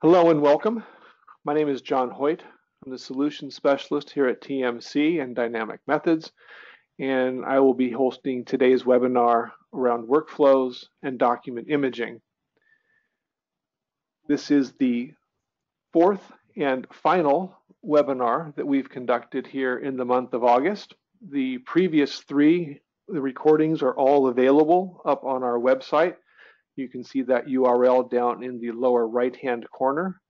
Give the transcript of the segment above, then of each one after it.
Hello and welcome. My name is John Hoyt. I'm the Solutions Specialist here at TMC and Dynamic Methods, and I will be hosting today's webinar around workflows and document imaging. This is the fourth and final webinar that we've conducted here in the month of August. The previous three, the recordings are all available up on our website. You can see that URL down in the lower right-hand corner.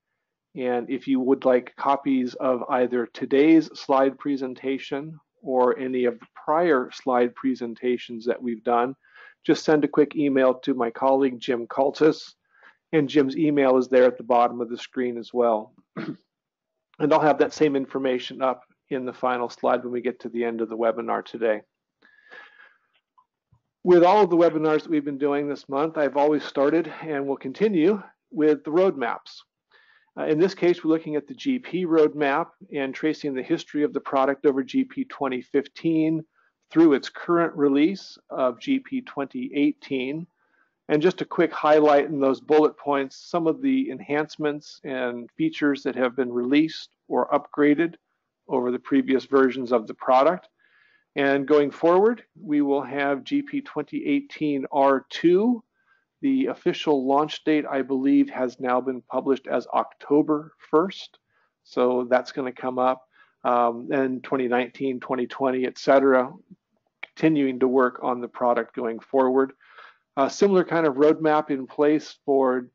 And if you would like copies of either today's slide presentation or any of the prior slide presentations that we've done, just send a quick email to my colleague, Jim Cultus. And Jim's email is there at the bottom of the screen as well. And I'll have that same information up in the final slide when we get to the end of the webinar today. With all of the webinars that we've been doing this month, I've always started and will continue with the roadmaps. In this case, we're looking at the GP roadmap and tracing the history of the product over GP 2015 through its current release of GP 2018. And just a quick highlight in those bullet points, some of the enhancements and features that have been released or upgraded over the previous versions of the product. And going forward, we will have GP 2018 R2. The official launch date, I believe, has now been published as October 1st. So that's going to come up. And 2019, 2020, et cetera, continuing to work on the product going forward. A similar kind of roadmap in place for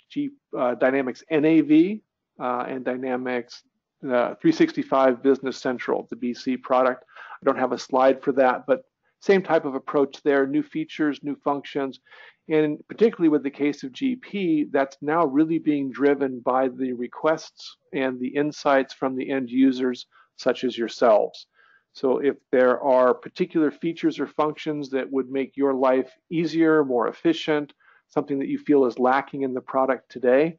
Dynamics NAV and Dynamics 365 Business Central, the BC product. I don't have a slide for that, but same type of approach there, new features, new functions, and particularly with the case of GP, that's now really being driven by the requests and the insights from the end users, such as yourselves. So if there are particular features or functions that would make your life easier, more efficient, something that you feel is lacking in the product today,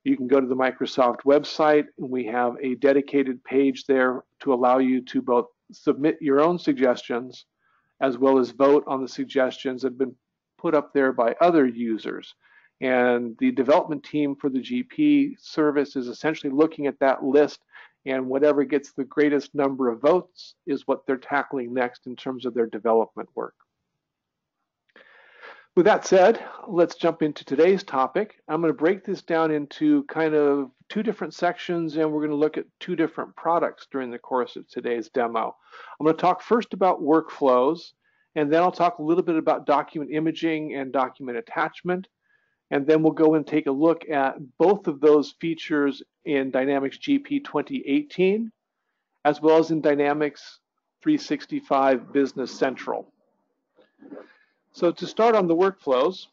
you can go to the Microsoft website, and we have a dedicated page there to allow you to both submit your own suggestions as well as vote on the suggestions that have been put up there by other users. And the development team for the GP service is essentially looking at that list, and whatever gets the greatest number of votes is what they're tackling next in terms of their development work. With that said, let's jump into today's topic. I'm going to break this down into kind of two different sections, and we're going to look at two different products during the course of today's demo. I'm going to talk first about workflows, and then I'll talk a little bit about document imaging and document attachment. And then we'll go and take a look at both of those features in Dynamics GP 2018, as well as in Dynamics 365 Business Central. So to start on the workflows,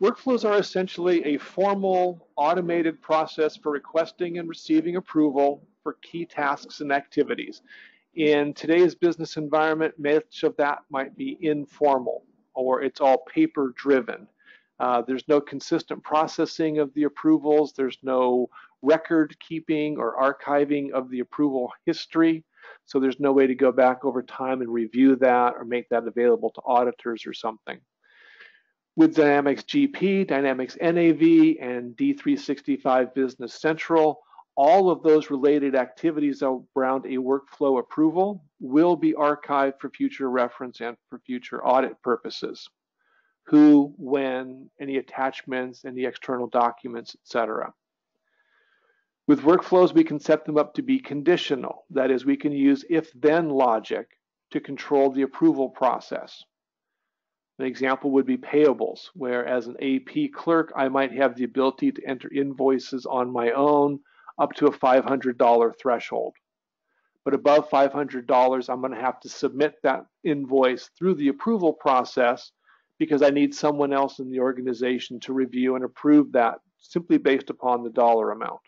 workflows are essentially a formal automated process for requesting and receiving approval for key tasks and activities. In today's business environment, much of that might be informal, or it's all paper driven. There's no consistent processing of the approvals. There's no record keeping or archiving of the approval history. So there's no way to go back over time and review that or make that available to auditors or something. With Dynamics GP, Dynamics NAV, and D365 Business Central, all of those related activities around a workflow approval will be archived for future reference and for future audit purposes. Who, when, any attachments, any external documents, etc. With workflows, we can set them up to be conditional. That is, we can use if-then logic to control the approval process. An example would be payables, where as an AP clerk, I might have the ability to enter invoices on my own up to a $500 threshold. But above $500, I'm going to have to submit that invoice through the approval process because I need someone else in the organization to review and approve that simply based upon the dollar amount.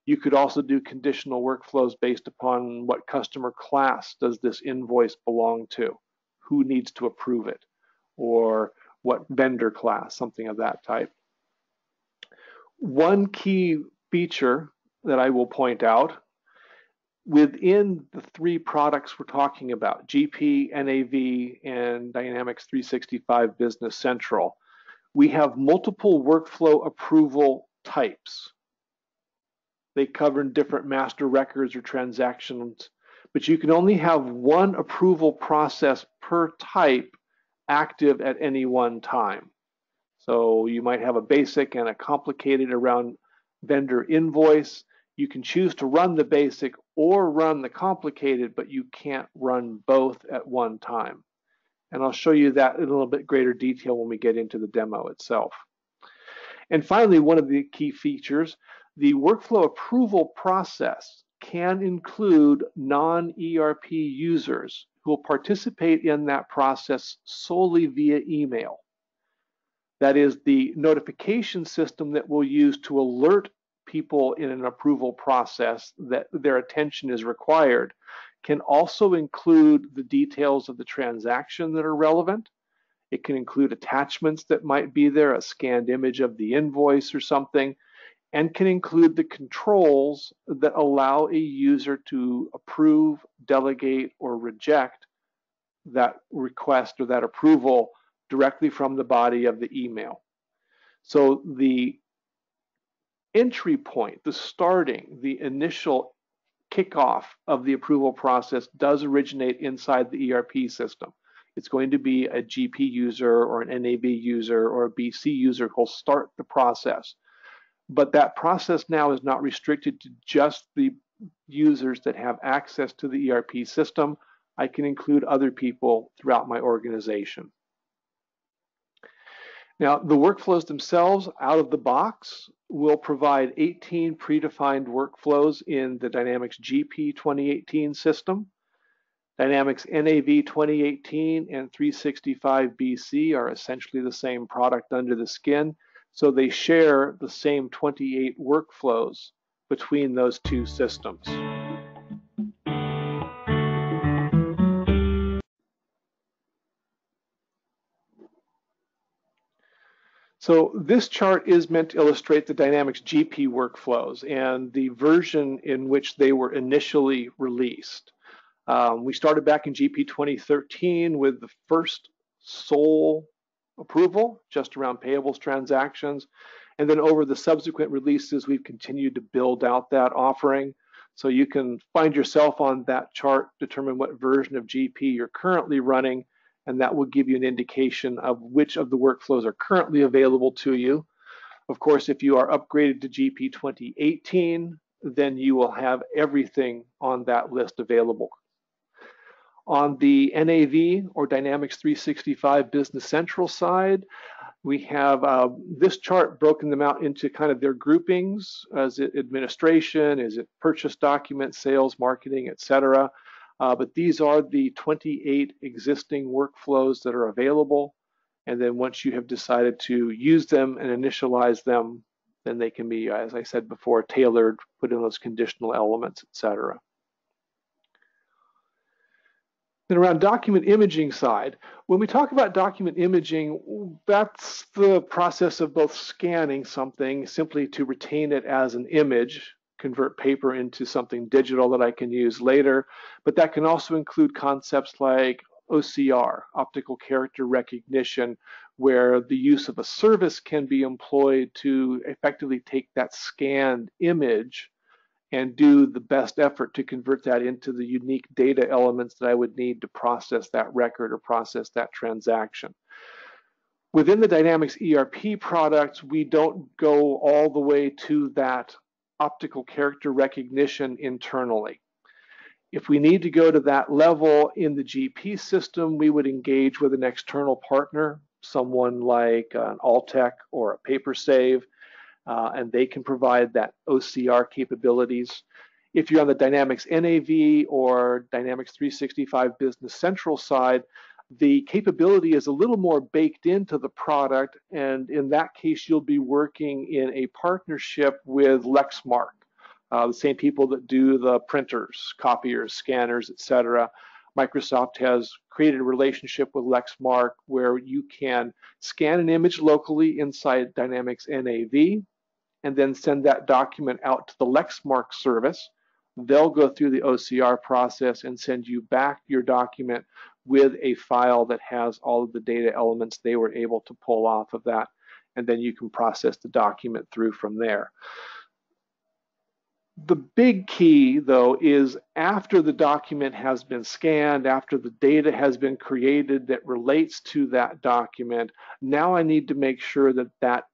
You could also do conditional workflows based upon what customer class does this invoice belong to, who needs to approve it, or what vendor class, something of that type. One key feature that I will point out within the three products we're talking about, GP, NAV, and Dynamics 365 Business Central, we have multiple workflow approval types. They cover different master records or transactions, but you can only have one approval process per type active at any one time. So you might have a basic and a complicated around vendor invoice. You can choose to run the basic or run the complicated, but you can't run both at one time. And I'll show you that in a little bit greater detail when we get into the demo itself. And finally, one of the key features, the workflow approval process can include non-ERP users who will participate in that process solely via email. That is, the notification system that we'll use to alert people in an approval process that their attention is required can also include the details of the transaction that are relevant. It can include attachments that might be there, a scanned image of the invoice or something, and can include the controls that allow a user to approve, delegate, or reject that request or that approval directly from the body of the email. So the entry point, the starting, the initial kickoff of the approval process does originate inside the ERP system. It's going to be a GP user or an NAV user or a BC user who'll start the process. But that process now is not restricted to just the users that have access to the ERP system. I can include other people throughout my organization. Now, the workflows themselves out of the box will provide 18 predefined workflows in the Dynamics GP 2018 system. Dynamics NAV 2018 and 365 BC are essentially the same product under the skin, so they share the same 28 workflows between those two systems. So this chart is meant to illustrate the Dynamics GP workflows and the version in which they were initially released. We started back in GP 2013 with the first sole approval just around payables transactions. And then over the subsequent releases, we've continued to build out that offering. So you can find yourself on that chart, determine what version of GP you're currently running, and that will give you an indication of which of the workflows are currently available to you. Of course, if you are upgraded to GP 2018, then you will have everything on that list available. On the NAV or Dynamics 365 Business Central side, we have this chart broken them out into kind of their groupings. Is it administration? Is it purchase documents, sales, marketing, etc.? But these are the 28 existing workflows that are available. And then once you have decided to use them and initialize them, then they can be, as I said before, tailored, put in those conditional elements, etc. Then around document imaging side, when we talk about document imaging, that's the process of both scanning something simply to retain it as an image, convert paper into something digital that I can use later, but that can also include concepts like OCR, optical character recognition, where the use of a service can be employed to effectively take that scanned image and do the best effort to convert that into the unique data elements that I would need to process that record or process that transaction. Within the Dynamics ERP products, we don't go all the way to that optical character recognition internally. If we need to go to that level in the GP system, we would engage with an external partner, someone like an Alltech or a PaperSave, and they can provide that OCR capabilities. If you're on the Dynamics NAV or Dynamics 365 Business Central side, the capability is a little more baked into the product, and in that case, you'll be working in a partnership with Lexmark, the same people that do the printers, copiers, scanners, etc. Microsoft has created a relationship with Lexmark where you can scan an image locally inside Dynamics NAV and then send that document out to the Lexmark service. They'll go through the OCR process and send you back your document with a file that has all of the data elements they were able to pull off of that. and then you can process the document through from there. The big key, though, is after the document has been scanned, after the data has been created that relates to that document, now I need to make sure that that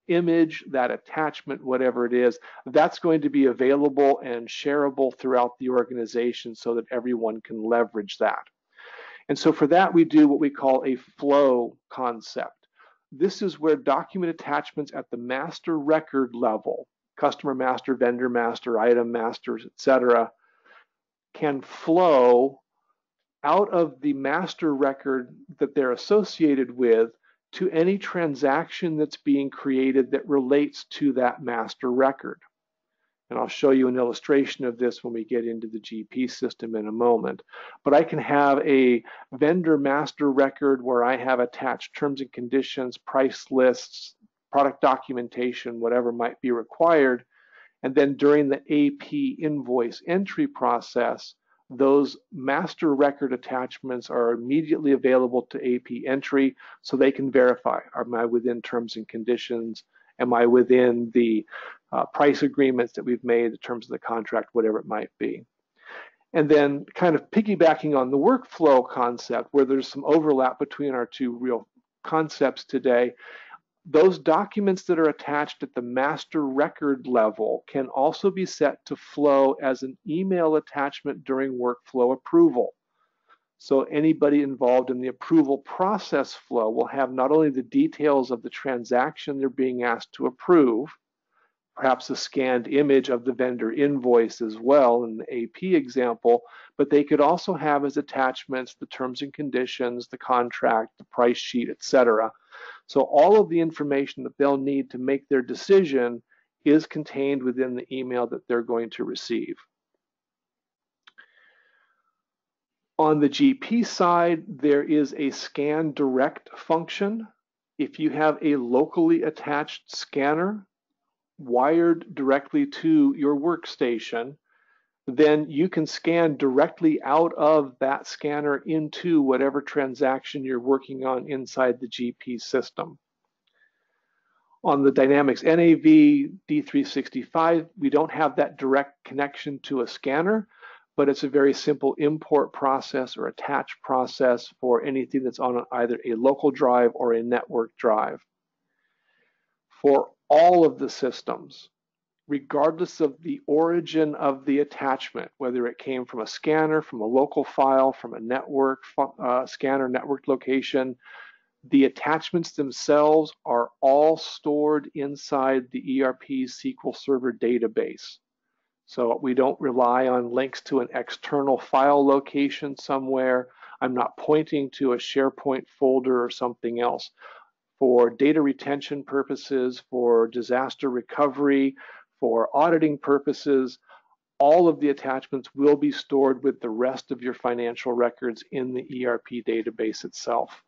image, that attachment, whatever it is, that's going to be available and shareable throughout the organization so that everyone can leverage that. And so for that, we do what we call a flow concept. This is where document attachments at the master record level, customer master, vendor master, item masters, etc., can flow out of the master record that they're associated with to any transaction that's being created that relates to that master record. And I'll show you an illustration of this when we get into the GP system in a moment. But I can have a vendor master record where I have attached terms and conditions, price lists, product documentation, whatever might be required. And then during the AP invoice entry process, those master record attachments are immediately available to AP entry so they can verify, am I within terms and conditions? Am I within the price agreements that we've made, the terms of the contract, whatever it might be? And then kind of piggybacking on the workflow concept, where there's some overlap between our two real concepts today, those documents that are attached at the master record level can also be set to flow as an email attachment during workflow approval. So anybody involved in the approval process flow will have not only the details of the transaction they're being asked to approve, perhaps a scanned image of the vendor invoice as well in the AP example, but they could also have as attachments the terms and conditions, the contract, the price sheet, etc. So all of the information that they'll need to make their decision is contained within the email that they're going to receive. On the GP side, there is a scan direct function. If you have a locally attached scanner wired directly to your workstation, then you can scan directly out of that scanner into whatever transaction you're working on inside the GP system. On the Dynamics NAV D365, we don't have that direct connection to a scanner, but it's a very simple import process or attach process for anything that's on either a local drive or a network drive. For all of the systems, regardless of the origin of the attachment, whether it came from a scanner, from a local file, from a network scanner, network location, the attachments themselves are all stored inside the ERP SQL Server database. So we don't rely on links to an external file location somewhere. I'm not pointing to a SharePoint folder or something else. For data retention purposes, for disaster recovery, for auditing purposes, all of the attachments will be stored with the rest of your financial records in the ERP database itself.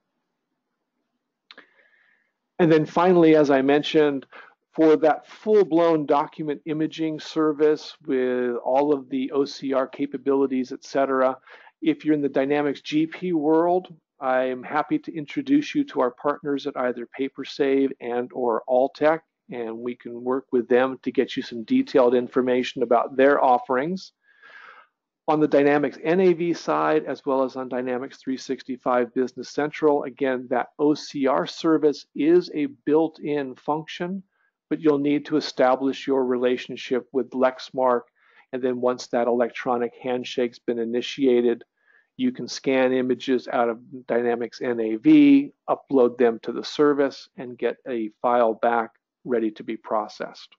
And then finally, as I mentioned, for that full-blown document imaging service with all of the OCR capabilities, etc., if you're in the Dynamics GP world, I'm happy to introduce you to our partners at either PaperSave and or Alltech, and we can work with them to get you some detailed information about their offerings. On the Dynamics NAV side, as well as on Dynamics 365 Business Central, again, that OCR service is a built-in function, but you'll need to establish your relationship with Lexmark, and then once that electronic handshake's been initiated, you can scan images out of Dynamics NAV, upload them to the service, and get a file back ready to be processed.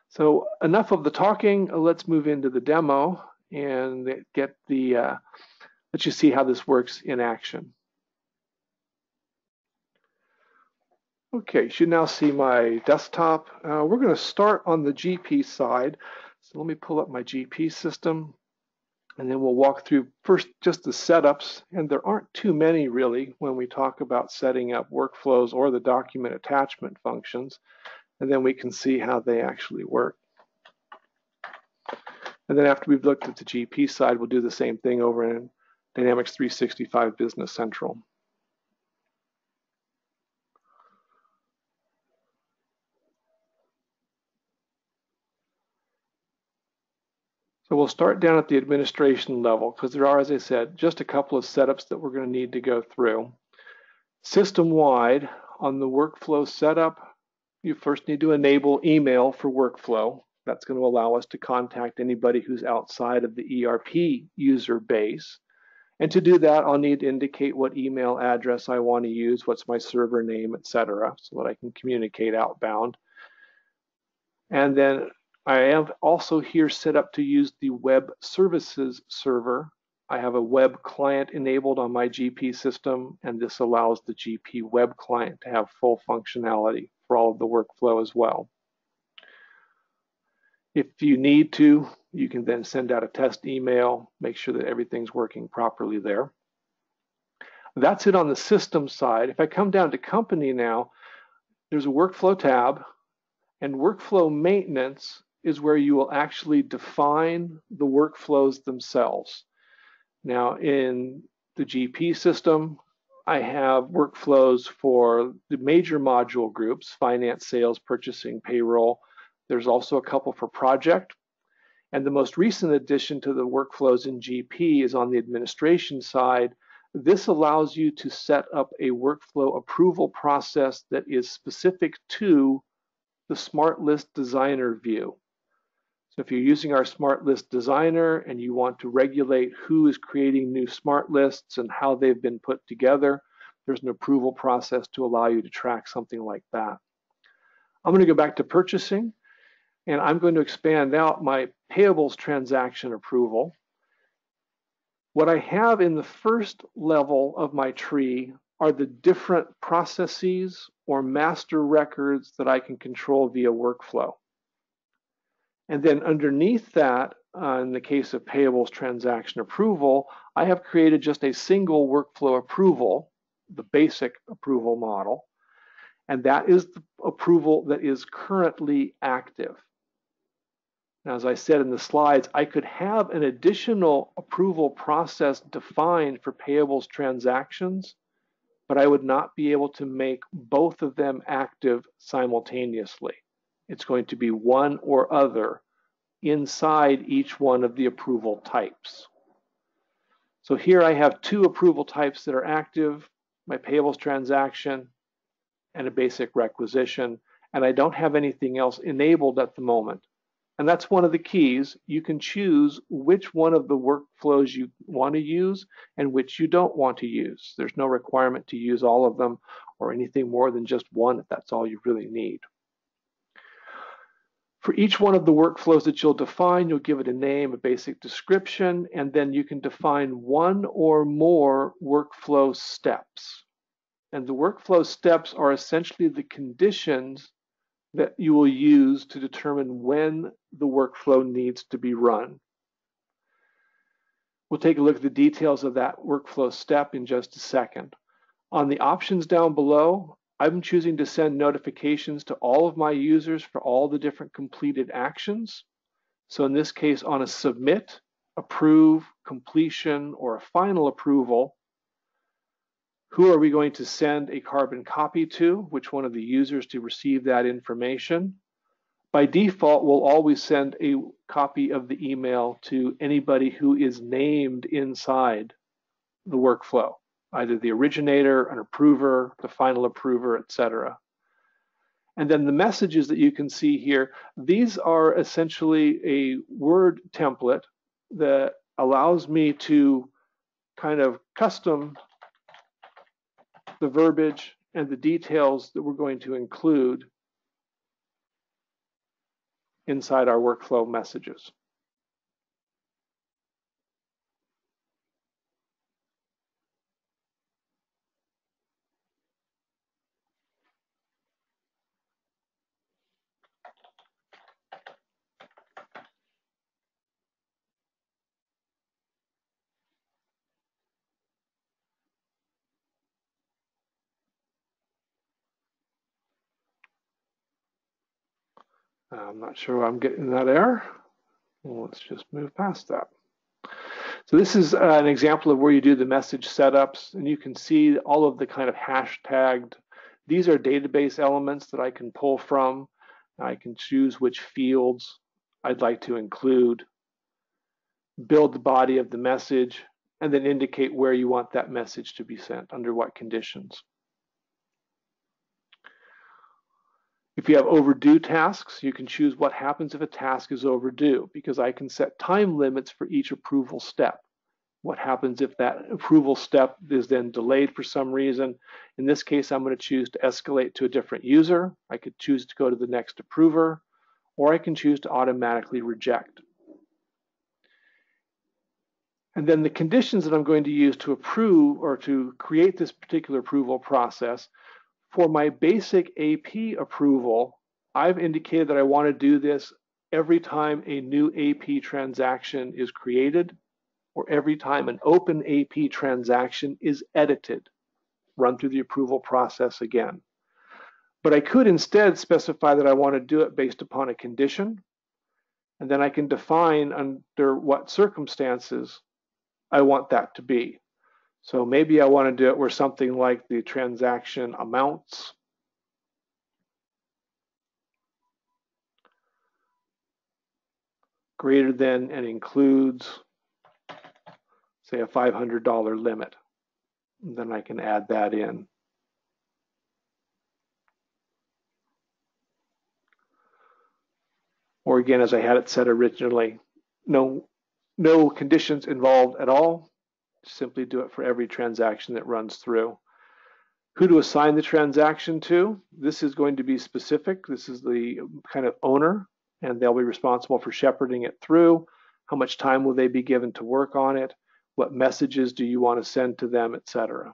So enough of the talking, let's move into the demo and get the, let you see how this works in action. Okay, you should now see my desktop. We're going to start on the GP side. So let me pull up my GP system, and then we'll walk through first just the setups. And there aren't too many really when we talk about setting up workflows or the document attachment functions. And then we can see how they actually work. And then after we've looked at the GP side, we'll do the same thing over in Dynamics 365 Business Central. So we'll start down at the administration level because there are, as I said, just a couple of setups that we're going to need to go through. System-wide, on the workflow setup, you first need to enable email for workflow. That's going to allow us to contact anybody who's outside of the ERP user base. And to do that, I'll need to indicate what email address I want to use, what's my server name, etc., so that I can communicate outbound. And then I am also here set up to use the web services server. I have a web client enabled on my GP system, and this allows the GP web client to have full functionality for all of the workflow as well. If you need to, you can then send out a test email, make sure that everything's working properly there. That's it on the system side. If I come down to company now, there's a workflow tab, and workflow maintenance is where you will actually define the workflows themselves. Now, in the GP system, I have workflows for the major module groups: finance, sales, purchasing, payroll. There's also a couple for project. And the most recent addition to the workflows in GP is on the administration side. This allows you to set up a workflow approval process that is specific to the Smart List Designer view. So if you're using our Smart List Designer and you want to regulate who is creating new Smart Lists and how they've been put together, there's an approval process to allow you to track something like that. I'm going to go back to purchasing, and I'm going to expand out my payables transaction approval. What I have in the first level of my tree are the different processes or master records that I can control via workflow. And then underneath that, in the case of payables transaction approval, I have created just a single workflow approval, the basic approval model, and that is the approval that is currently active. Now, as I said in the slides, I could have an additional approval process defined for payables transactions, but I would not be able to make both of them active simultaneously. It's going to be one or other inside each one of the approval types. So here I have two approval types that are active: my payables transaction and a basic requisition, and I don't have anything else enabled at the moment. And that's one of the keys. You can choose which one of the workflows you want to use and which you don't want to use. There's no requirement to use all of them or anything more than just one if that's all you really need. For each one of the workflows that you'll define, you'll give it a name, a basic description, and then you can define one or more workflow steps. And the workflow steps are essentially the conditions that you will use to determine when the workflow needs to be run. We'll take a look at the details of that workflow step in just a second. On the options down below, I'm choosing to send notifications to all of my users for all the different completed actions. So in this case, on a submit, approve, completion, or a final approval, who are we going to send a carbon copy to? Which one of the users to receive that information? By default, we'll always send a copy of the email to anybody who is named inside the workflow, either the originator, an approver, the final approver, etc. And then the messages that you can see here, these are essentially a Word template that allows me to kind of custom the verbiage and the details that we're going to include inside our workflow messages. I'm not sure why I'm getting that error. Well, let's just move past that. So this is an example of where you do the message setups, and you can see all of the kind of hashtagged. These are database elements that I can pull from. I can choose which fields I'd like to include. build the body of the message, and then indicate where you want that message to be sent, under what conditions. If you have overdue tasks, you can choose what happens if a task is overdue, because I can set time limits for each approval step. What happens if that approval step is then delayed for some reason? In this case, I'm going to choose to escalate to a different user. I could choose to go to the next approver, or I can choose to automatically reject. And then the conditions that I'm going to use to approve or to create this particular approval process. For my basic AP approval, I've indicated that I want to do this every time a new AP transaction is created, or every time an open AP transaction is edited. Run through the approval process again. But I could instead specify that I want to do it based upon a condition, and then I can define under what circumstances I want that to be. So maybe I want to do it where something like the transaction amounts greater than and includes, say, a $500 limit. And then I can add that in. Or again, as I had it set originally, no conditions involved at all. Simply do it for every transaction that runs through. Who to assign the transaction to? This is going to be specific. This is the kind of owner, and they'll be responsible for shepherding it through. How much time will they be given to work on it? What messages do you want to send to them, etc.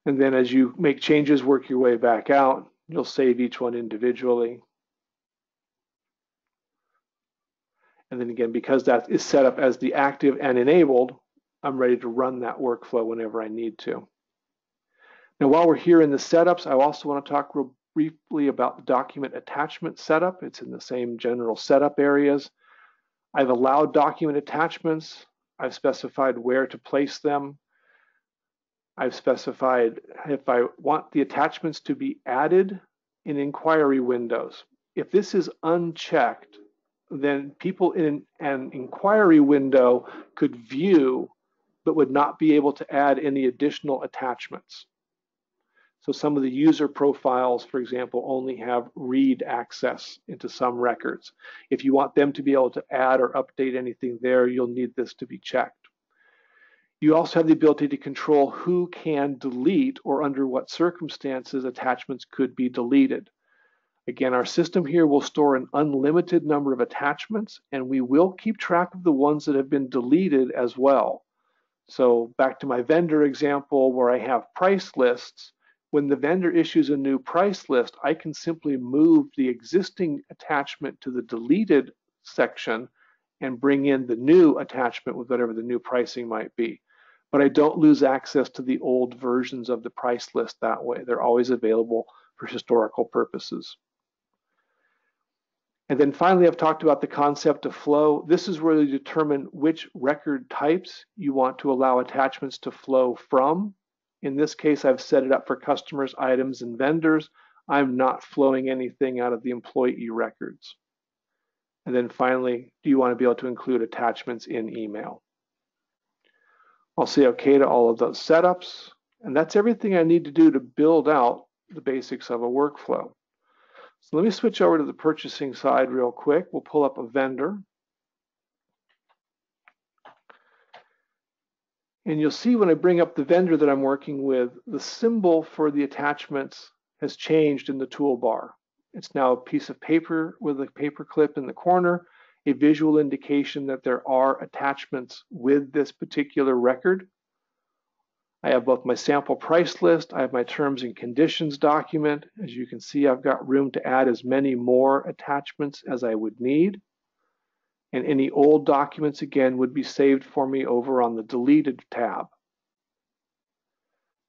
And then as you make changes, work your way back out, you'll save each one individually. And then again, because that is set up as the active and enabled, I'm ready to run that workflow whenever I need to. Now, while we're here in the setups, I also want to talk real briefly about the document attachment setup. It's in the same general setup areas. I've allowed document attachments. I've specified where to place them. I've specified if I want the attachments to be added in inquiry windows. If this is unchecked, then people in an inquiry window could view but would not be able to add any additional attachments. So some of the user profiles, for example, only have read access into some records. If you want them to be able to add or update anything there, you'll need this to be checked. You also have the ability to control who can delete or under what circumstances attachments could be deleted. Again, our system here will store an unlimited number of attachments, and we will keep track of the ones that have been deleted as well. So back to my vendor example where I have price lists, when the vendor issues a new price list, I can simply move the existing attachment to the deleted section and bring in the new attachment with whatever the new pricing might be. But I don't lose access to the old versions of the price list that way. They're always available for historical purposes. And then finally, I've talked about the concept of flow. This is where you determine which record types you want to allow attachments to flow from. In this case, I've set it up for customers, items, and vendors. I'm not flowing anything out of the employee records. And then finally, do you want to be able to include attachments in email? I'll say OK to all of those setups. And that's everything I need to do to build out the basics of a workflow. So let me switch over to the purchasing side real quick. We'll pull up a vendor. And you'll see when I bring up the vendor that I'm working with, the symbol for the attachments has changed in the toolbar. It's now a piece of paper with a paper clip in the corner, a visual indication that there are attachments with this particular record. I have both my sample price list, I have my terms and conditions document. As you can see, I've got room to add as many more attachments as I would need. And any old documents, again, would be saved for me over on the deleted tab.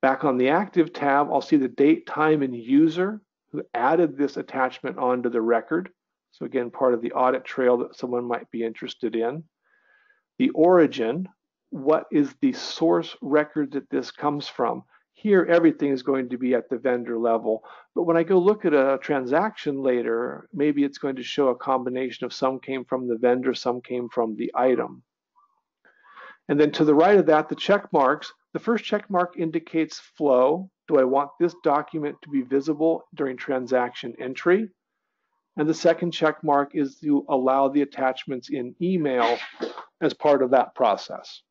Back on the active tab, I'll see the date, time, and user who added this attachment onto the record. So again, part of the audit trail that someone might be interested in. The origin, what is the source record that this comes from? Here, everything is going to be at the vendor level. But when I go look at a transaction later, maybe it's going to show a combination of some came from the vendor, some came from the item. And then to the right of that, the check marks. The first check mark indicates flow. Do I want this document to be visible during transaction entry? And the second check mark is to allow the attachments in email as part of that process.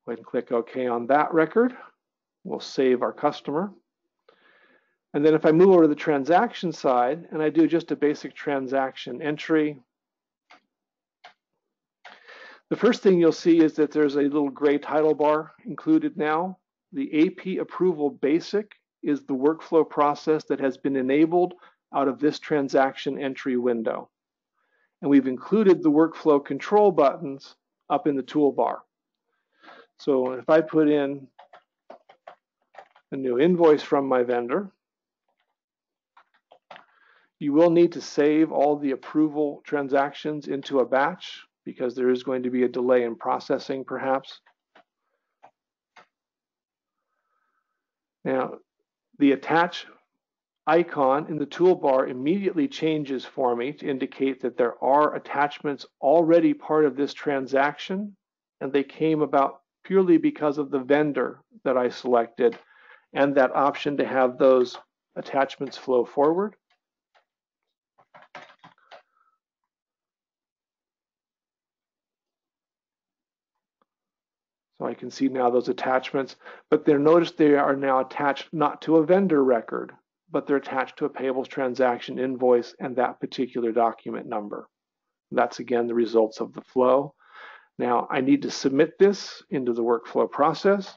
Go ahead and click OK on that record. We'll save our customer. And then if I move over to the transaction side and I do just a basic transaction entry, the first thing you'll see is that there's a little gray title bar included now. The AP approval basic is the workflow process that has been enabled out of this transaction entry window. And we've included the workflow control buttons up in the toolbar. So if I put in a new invoice from my vendor, you will need to save all the approval transactions into a batch because there is going to be a delay in processing perhaps. Now, the attach icon in the toolbar immediately changes for me to indicate that there are attachments already part of this transaction, and they came about purely because of the vendor that I selected and that option to have those attachments flow forward. So I can see now those attachments, but notice they are now attached not to a vendor record, but they're attached to a payables transaction invoice and that particular document number. That's again the results of the flow. Now I need to submit this into the workflow process.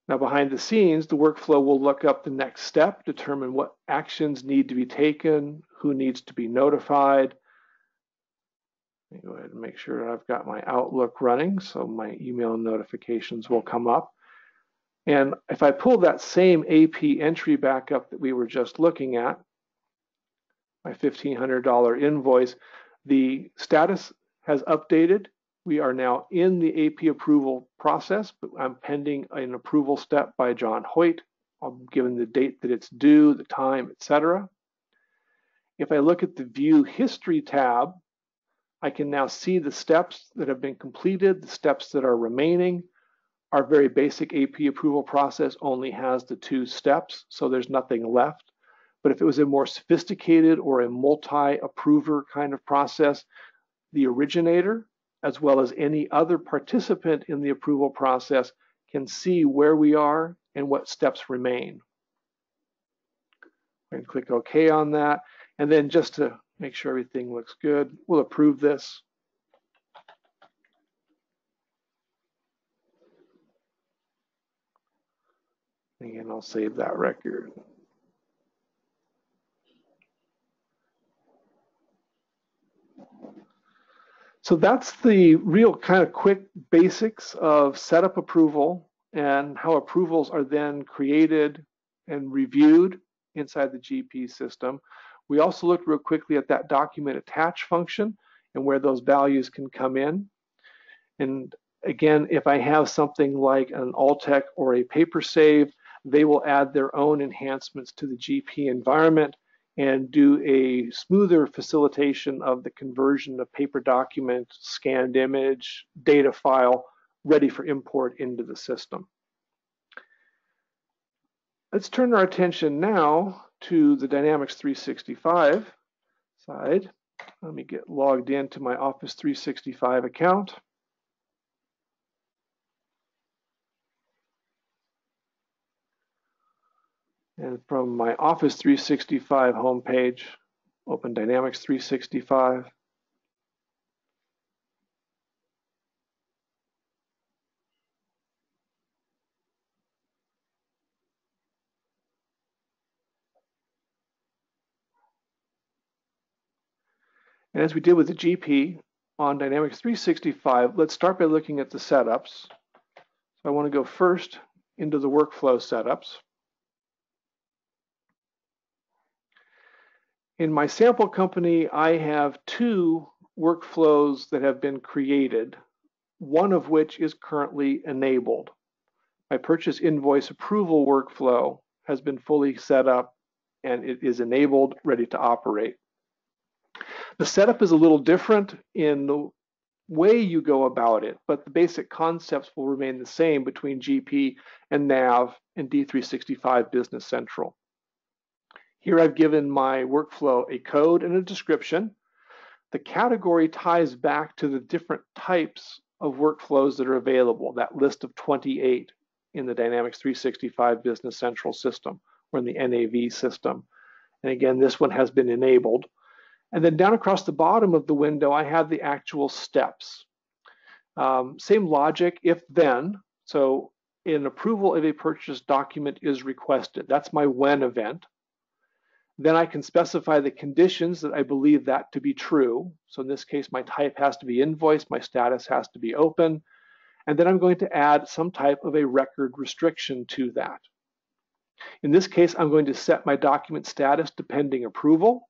Now behind the scenes, the workflow will look up the next step, determine what actions need to be taken, who needs to be notified. Let me go ahead and make sure I've got my Outlook running so my email notifications will come up. And if I pull that same AP entry back up that we were just looking at, my $1,500 invoice, the status has updated. We are now in the AP approval process, but I'm pending an approval step by John Hoyt. I'm given the date that it's due, the time, etc. If I look at the View History tab, I can now see the steps that have been completed, the steps that are remaining. Our very basic AP approval process only has the 2 steps, so there's nothing left. But if it was a more sophisticated or a multi-approver kind of process, the originator, as well as any other participant in the approval process, can see where we are and what steps remain. And click OK on that. And then just to make sure everything looks good, we'll approve this. Again, I'll save that record. So that's the real kind of quick basics of setup approval and how approvals are then created and reviewed inside the GP system. We also looked real quickly at that document attach function and where those values can come in. And again, if I have something like an Alltech or a paper save, they will add their own enhancements to the GP environment and do a smoother facilitation of the conversion of paper document, scanned image, data file, ready for import into the system. Let's turn our attention now to the Dynamics 365 side. Let me get logged into my Office 365 account. And from my Office 365 homepage, open Dynamics 365. And as we did with the GP on Dynamics 365, let's start by looking at the setups. So I want to go first into the workflow setups. In my sample company, I have two workflows that have been created, one of which is currently enabled. My purchase invoice approval workflow has been fully set up and it is enabled, ready to operate. The setup is a little different in the way you go about it, but the basic concepts will remain the same between GP and NAV and D365 Business Central. Here I've given my workflow a code and a description. The category ties back to the different types of workflows that are available, that list of 28 in the Dynamics 365 Business Central system or in the NAV system. And again, this one has been enabled. And then down across the bottom of the window, I have the actual steps. Same logic, if then. So an approval of a purchase document is requested. That's my when event. Then I can specify the conditions that I believe that to be true. So in this case, my type has to be invoice, my status has to be open. And then I'm going to add some type of a record restriction to that. In this case, I'm going to set my document status to pending approval.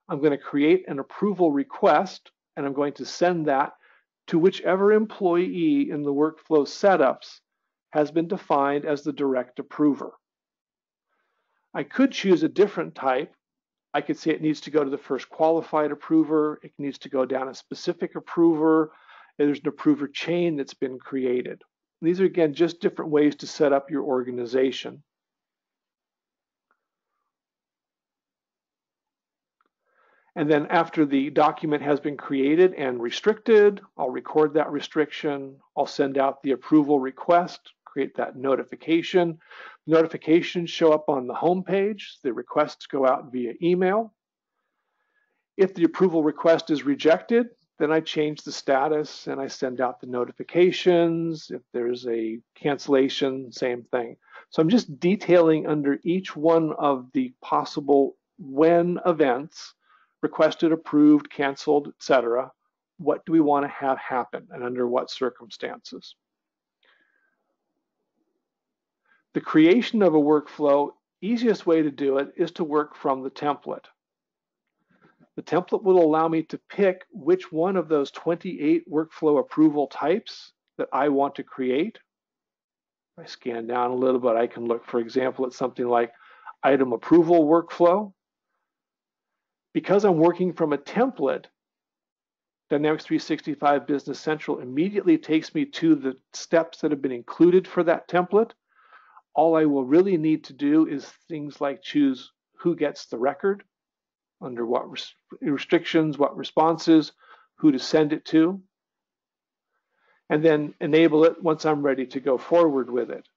I'm going to create an approval request, and I'm going to send that to whichever employee in the workflow setups has been defined as the direct approver. I could choose a different type. I could say it needs to go to the first qualified approver. It needs to go down a specific approver. There's an approver chain that's been created. These are, again, just different ways to set up your organization. And then after the document has been created and restricted, I'll record that restriction. I'll send out the approval request, create that notification. Notifications show up on the home page. The requests go out via email. If the approval request is rejected, then I change the status and I send out the notifications. If there's a cancellation, same thing. So I'm just detailing under each one of the possible when events, requested, approved, canceled, etc. What do we want to have happen and under what circumstances? The creation of a workflow, easiest way to do it is to work from the template. The template will allow me to pick which one of those 28 workflow approval types that I want to create. If I scan down a little bit, I can look, for example, at something like item approval workflow. Because I'm working from a template, Dynamics 365 Business Central immediately takes me to the steps that have been included for that template. All I will really need to do is things like choose who gets the record, under what restrictions, what responses, who to send it to, and then enable it once I'm ready to go forward with it.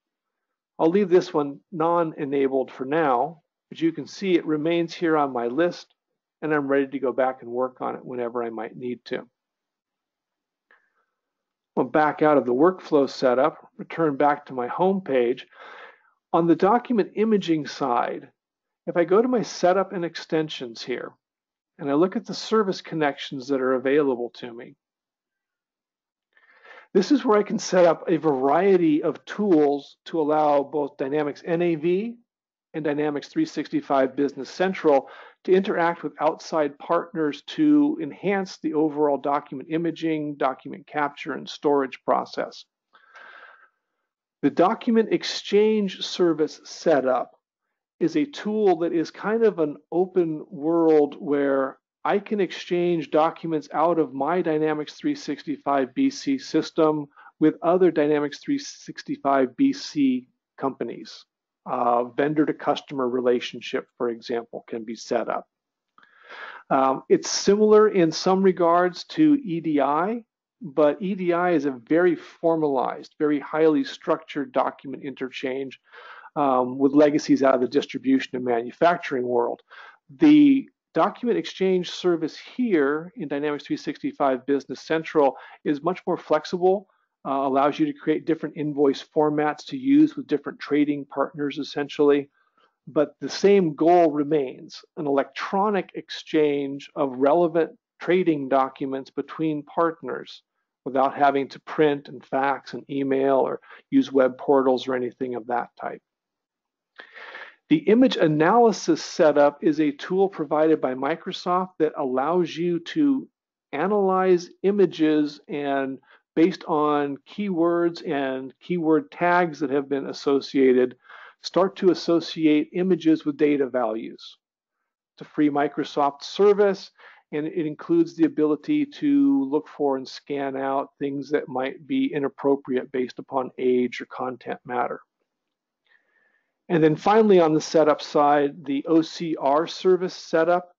I'll leave this one non-enabled for now, but you can see it remains here on my list, and I'm ready to go back and work on it whenever I might need to. I'll back out of the workflow setup, return back to my home page. On the document imaging side, if I go to my setup and extensions here, and I look at the service connections that are available to me, this is where I can set up a variety of tools to allow both Dynamics NAV and Dynamics 365 Business Central to interact with outside partners to enhance the overall document imaging, document capture, and storage process. The document exchange service setup is a tool that is kind of an open world where I can exchange documents out of my Dynamics 365 BC system with other Dynamics 365 BC companies. Vendor to customer relationship, for example, can be set up. It's similar in some regards to EDI, but EDI is a very formalized, very highly structured document interchange with legacies out of the distribution and manufacturing world. The document exchange service here in Dynamics 365 Business Central is much more flexible, allows you to create different invoice formats to use with different trading partners essentially, but the same goal remains, an electronic exchange of relevant trading documents between partners without having to print and fax and email or use web portals or anything of that type. The image analysis setup is a tool provided by Microsoft that allows you to analyze images and based on keywords and keyword tags that have been associated, start to associate images with data values. It's a free Microsoft service, and it includes the ability to look for and scan out things that might be inappropriate based upon age or content matter. And then finally on the setup side, the OCR service setup.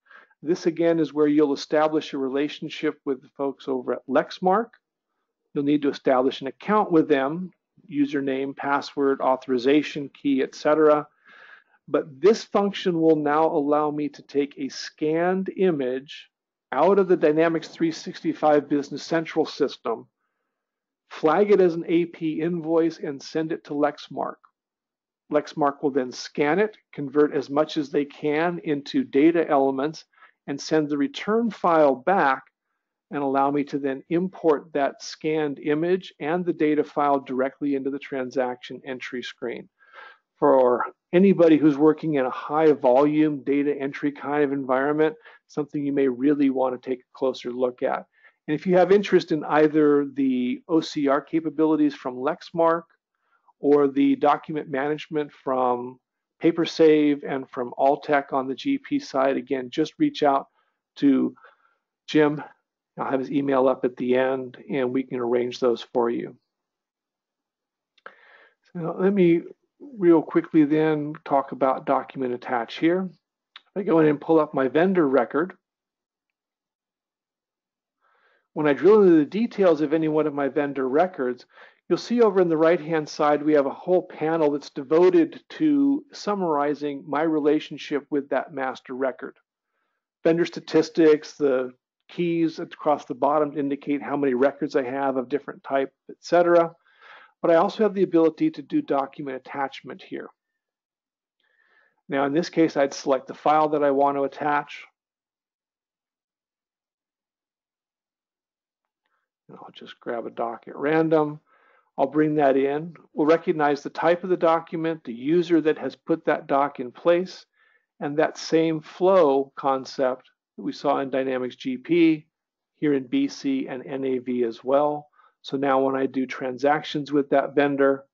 This again is where you'll establish a relationship with the folks over at Lexmark. You'll need to establish an account with them, username, password, authorization key, etc. But this function will now allow me to take a scanned image out of the Dynamics 365 Business Central system, flag it as an AP invoice, and send it to Lexmark. Lexmark will then scan it, convert as much as they can into data elements, and send the return file back and allow me to then import that scanned image and the data file directly into the transaction entry screen. For anybody who's working in a high volume data entry kind of environment, something you may really want to take a closer look at. And if you have interest in either the OCR capabilities from Lexmark or the document management from PaperSave and from Alltech on the GP side, again, just reach out to Jim. I'll have his email up at the end and we can arrange those for you. So let me real quickly then talk about document attach here. I go in and pull up my vendor record. When I drill into the details of any one of my vendor records, you'll see over in the right-hand side, we have a whole panel that's devoted to summarizing my relationship with that master record. Vendor statistics, the keys across the bottom indicate how many records I have of different type, etc. But I also have the ability to do document attachment here. Now, in this case, I'd select the file that I want to attach. And I'll just grab a doc at random. I'll bring that in. We'll recognize the type of the document, the user that has put that doc in place, and that same flow concept that we saw in Dynamics GP, here in BC and NAV as well. So now when I do transactions with that vendor,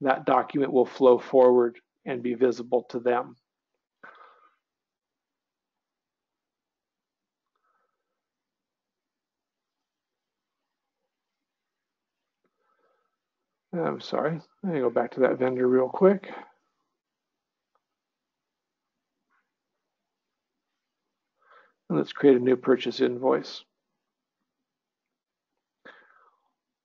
that document will flow forward and be visible to them. I'm sorry, I'm gonna go back to that vendor real quick. And let's create a new purchase invoice.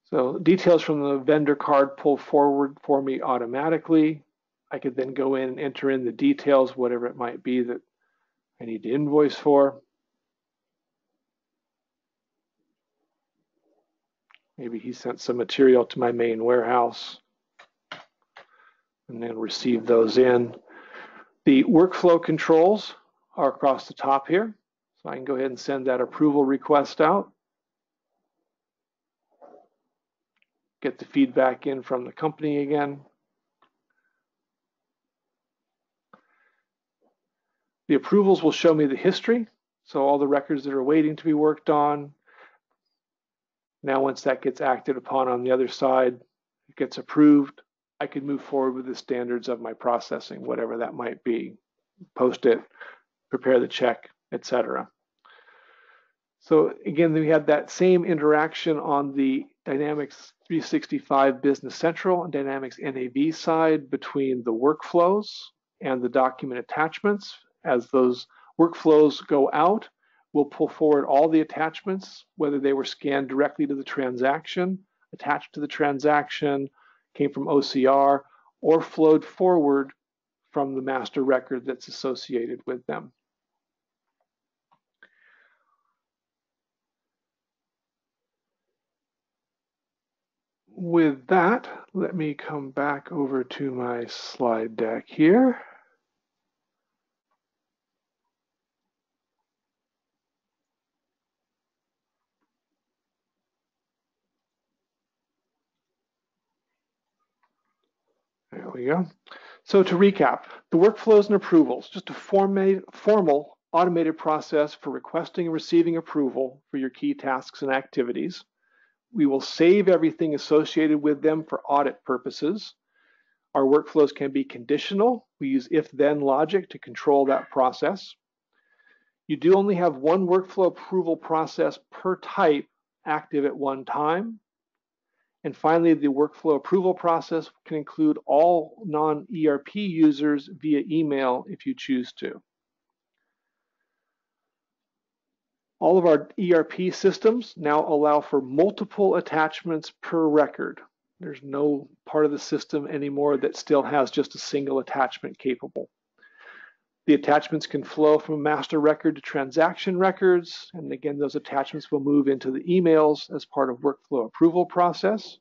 So details from the vendor card pull forward for me automatically. I could then go in and enter in the details, whatever it might be that I need to invoice for. Maybe he sent some material to my main warehouse and then receive those in. The workflow controls are across the top here. So I can go ahead and send that approval request out. Get the feedback in from the company again. The approvals will show me the history. So all the records that are waiting to be worked on. Now, once that gets acted upon on the other side, it gets approved, I can move forward with the standards of my processing, whatever that might be. Post it, prepare the check, etc. So again, we had that same interaction on the Dynamics 365 Business Central and Dynamics NAV side between the workflows and the document attachments. As those workflows go out, we'll pull forward all the attachments, whether they were scanned directly to the transaction, attached to the transaction, came from OCR, or flowed forward from the master record that's associated with them. With that, let me come back over to my slide deck here. There we go. So to recap, The workflows and approvals, just a formal automated process for requesting and receiving approval for your key tasks and activities. We will save everything associated with them for audit purposes. Our workflows can be conditional. We use if-then logic to control that process. You do only have one workflow approval process per type active at one time. And finally, the workflow approval process can include all non-ERP users via email if you choose to. All of our ERP systems now allow for multiple attachments per record. There's no part of the system anymore that still has just a single attachment capable. The attachments can flow from master record to transaction records, and again, those attachments will move into the emails as part of workflow approval process.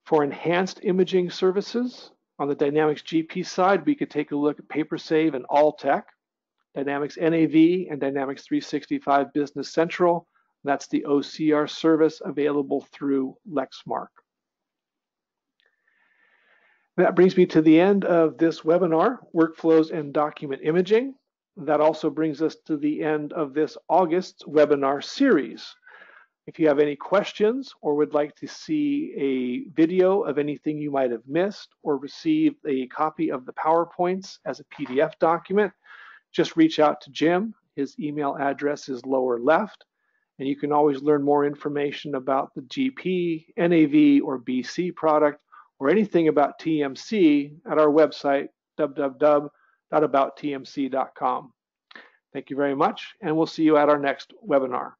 For enhanced imaging services, on the Dynamics GP side, we could take a look at PaperSave and Alltech, Dynamics NAV and Dynamics 365 Business Central. That's the OCR service available through Lexmark. That brings me to the end of this webinar, Workflows and Document Imaging. That also brings us to the end of this August webinar series. If you have any questions or would like to see a video of anything you might have missed or receive a copy of the PowerPoints as a PDF document, just reach out to Jim. His email address is lower left, and you can always learn more information about the GP, NAV, or BC product, or anything about TMC at our website, www.abouttmc.com. Thank you very much, and we'll see you at our next webinar.